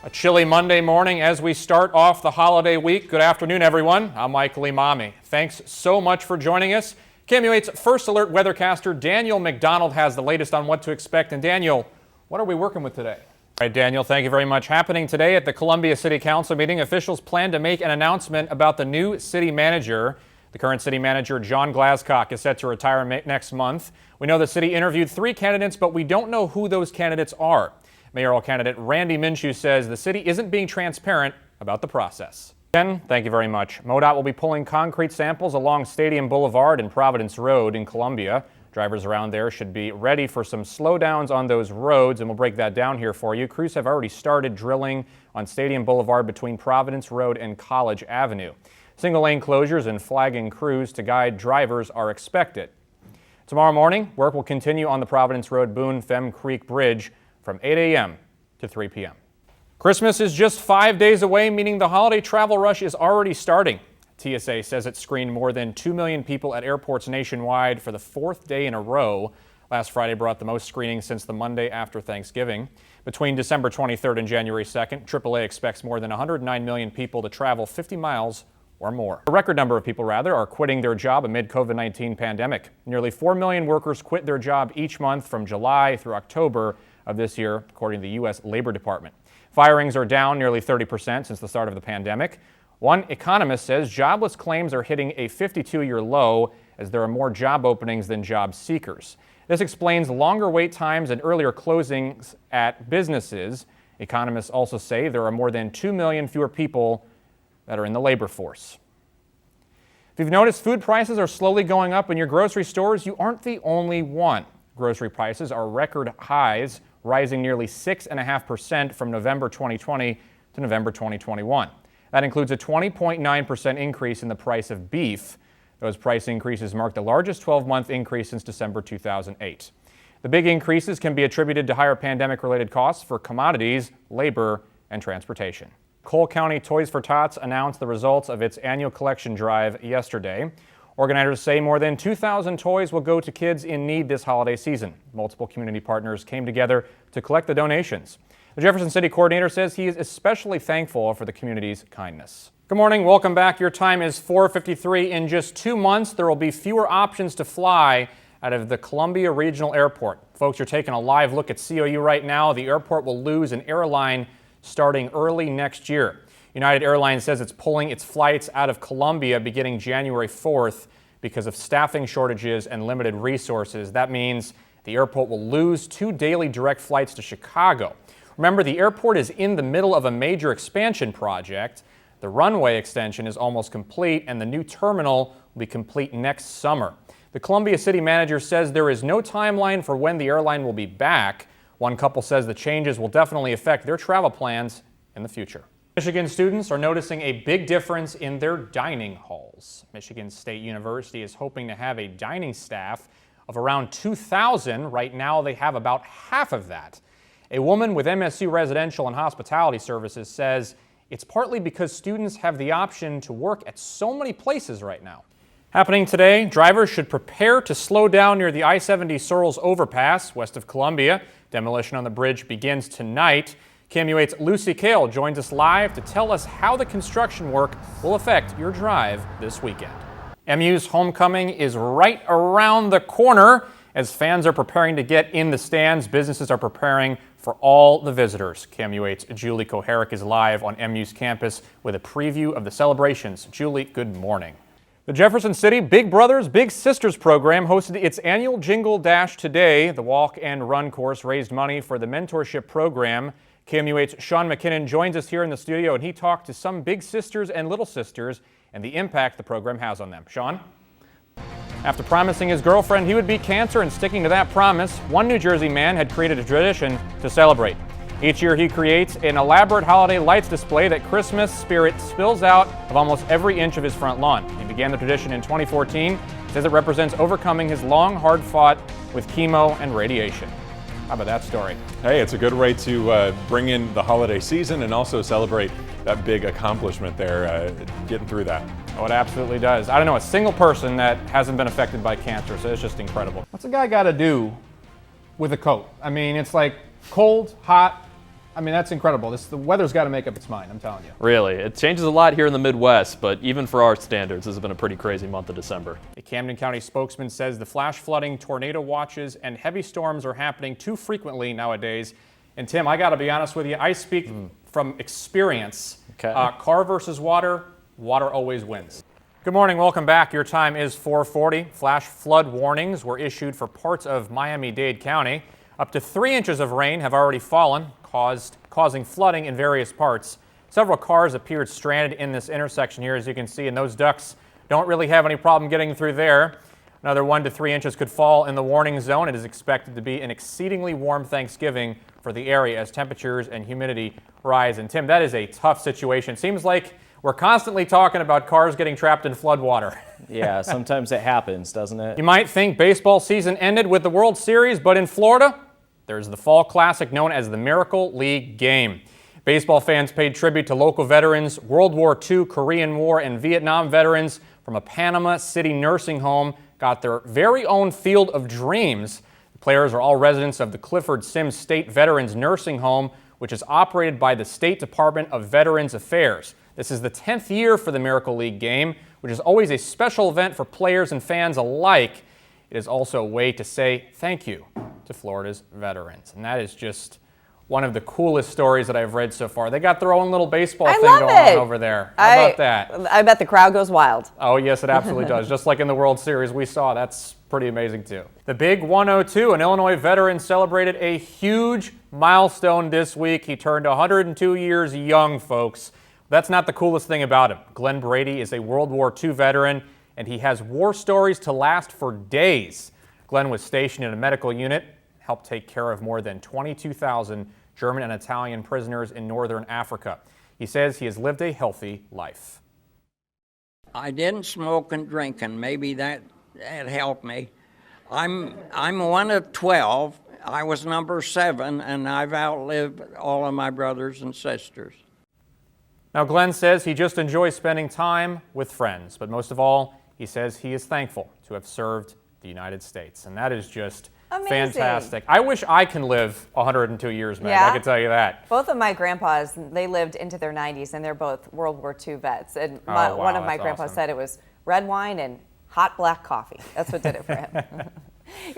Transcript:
A chilly Monday morning as we start off the holiday week. Good afternoon, everyone. I'm Michael Emami. Thanks so much for joining us. KMU8's First Alert weathercaster Daniel McDonald has the latest on what to expect. And Daniel, what are we working with today? All right, Daniel, thank you very much. Happening today at the Columbia City Council meeting, officials plan to make an announcement about the new city manager. The current city manager, John Glasscock, is set to retire next month. We know the city interviewed 3 candidates, but we don't know who those candidates are. Mayoral candidate Randy Minshew says the city isn't being transparent about the process. Ken, thank you very much. MoDOT will be pulling concrete samples along Stadium Boulevard and Providence Road in Columbia. Drivers around there should be ready for some slowdowns on those roads, and we'll break that down here for you. Crews have already started drilling on Stadium Boulevard between Providence Road and College Avenue. Single-lane closures and flagging crews to guide drivers are expected. Tomorrow morning, work will continue on the Providence Road Boone-Femme Creek Bridge from 8 a.m. to 3 p.m. Christmas is just 5 days away, meaning the holiday travel rush is already starting. TSA says it screened more than 2 million people at airports nationwide for the 4th day in a row. Last Friday brought the most screenings since the Monday after Thanksgiving. Between December 23rd and January 2nd, AAA expects more than 109 million people to travel 50 miles or more. A record number of people, are quitting their job amid COVID-19 pandemic. Nearly 4 million workers quit their job each month from July through October of this year, according to the U.S. Labor Department. Firings are down nearly 30% since the start of the pandemic. One economist says jobless claims are hitting a 52-year low as there are more job openings than job seekers. This explains longer wait times and earlier closings at businesses. Economists also say there are more than 2 million fewer people that are in the labor force. If you've noticed food prices are slowly going up in your grocery stores, you aren't the only one. Grocery prices are record highs, rising nearly 6.5% from November 2020 to November 2021. That includes a 20.9% increase in the price of beef. Those price increases mark the largest 12-month increase since December 2008. The big increases can be attributed to higher pandemic-related costs for commodities, labor, and transportation. Cole County Toys for Tots announced the results of its annual collection drive yesterday. Organizers say more than 2,000 toys will go to kids in need this holiday season. Multiple community partners came together to collect the donations. The Jefferson City coordinator says he is especially thankful for the community's kindness. Good morning, welcome back. Your time is 4:53. In just 2 months, there will be fewer options to fly out of the Columbia Regional Airport. Folks, you're taking a live look at COU right now. The airport will lose an airline starting early next year. United Airlines says it's pulling its flights out of Columbia beginning January 4th because of staffing shortages and limited resources. That means the airport will lose 2 daily direct flights to Chicago. Remember, the airport is in the middle of a major expansion project. The runway extension is almost complete, and the new terminal will be complete next summer. The Columbia City manager says there is no timeline for when the airline will be back. One couple says the changes will definitely affect their travel plans in the future. Michigan students are noticing a big difference in their dining halls. Michigan State University is hoping to have a dining staff of around 2,000. Right now, they have about half of that. A woman with MSU Residential and Hospitality Services says it's partly because students have the option to work at so many places right now. Happening today, drivers should prepare to slow down near the I-70 Searles overpass west of Columbia. Demolition on the bridge begins tonight. KMU8's Lucy Kale joins us live to tell us how the construction work will affect your drive this weekend. MU's homecoming is right around the corner. As fans are preparing to get in the stands, businesses are preparing for all the visitors. KMU8's Julie Koharic is live on MU's campus with a preview of the celebrations. Julie, good morning. The Jefferson City Big Brothers Big Sisters program hosted its annual Jingle Dash today. The walk and run course raised money for the mentorship program. KMU8's Sean McKinnon joins us here in the studio, and he talked to some big sisters and little sisters and the impact the program has on them. Sean? After promising his girlfriend he would beat cancer and sticking to that promise, one New Jersey man had created a tradition to celebrate. Each year he creates an elaborate holiday lights display that Christmas spirit spills out of almost every inch of his front lawn. He began the tradition in 2014, says it represents overcoming his long, hard fought with chemo and radiation. How about that story? Hey, it's a good way to bring in the holiday season and also celebrate that big accomplishment there, getting through that. Oh, it absolutely does. I don't know a single person that hasn't been affected by cancer, so it's just incredible. What's a guy got to do with a coat? I mean, it's like cold, hot, I mean, that's incredible. The weather's got to make up its mind, I'm telling you. Really, it changes a lot here in the Midwest, but even for our standards, this has been a pretty crazy month of December. A Camden County spokesman says the flash flooding, tornado watches, and heavy storms are happening too frequently nowadays. And Tim, I got to be honest with you, I speak from experience. Okay. Car versus water, water always wins. Good morning, welcome back. Your time is 4:40. Flash flood warnings were issued for parts of Miami-Dade County. Up to 3 inches of rain have already fallen, causing flooding in various parts. Several cars appeared stranded in this intersection here, as you can see, and those ducks don't really have any problem getting through there. Another 1 to 3 inches could fall in the warning zone. It is expected to be an exceedingly warm Thanksgiving for the area as temperatures and humidity rise. And Tim, that is a tough situation. Seems like we're constantly talking about cars getting trapped in floodwater. Yeah, sometimes it happens, doesn't it? You might think baseball season ended with the World Series, but in Florida, there's the fall classic known as the Miracle League Game. Baseball fans paid tribute to local veterans, World War II, Korean War, and Vietnam veterans from a Panama City nursing home got their very own Field of Dreams. The players are all residents of the Clifford Sims State Veterans Nursing Home, which is operated by the State Department of Veterans Affairs. This is the 10th year for the Miracle League Game, which is always a special event for players and fans alike. It is also a way to say thank you to Florida's veterans. And that is just one of the coolest stories that I've read so far. They got their own little baseball thing going on over there. How about that? I bet the crowd goes wild. Oh, yes, it absolutely does. Just like in the World Series we saw, that's pretty amazing too. The Big 102, an Illinois veteran, celebrated a huge milestone this week. He turned 102 years young, folks. That's not the coolest thing about him. Glenn Brady is a World War II veteran, and he has war stories to last for days. Glenn was stationed in a medical unit, helped take care of more than 22,000 German and Italian prisoners in northern Africa. He says he has lived a healthy life. I didn't smoke and drink, and maybe that helped me. I'm one of 12. I was number 7, and I've outlived all of my brothers and sisters. Now, Glenn says he just enjoys spending time with friends, but most of all, he says he is thankful to have served the United States, and that is just amazing. Fantastic. I wish I can live 102 years, Meg. Yeah? I can tell you that. Both of my grandpas, they lived into their 90s, and they're both World War II vets. And wow, one of my that's grandpas awesome. said it was red wine and hot black coffee. That's what did it for him.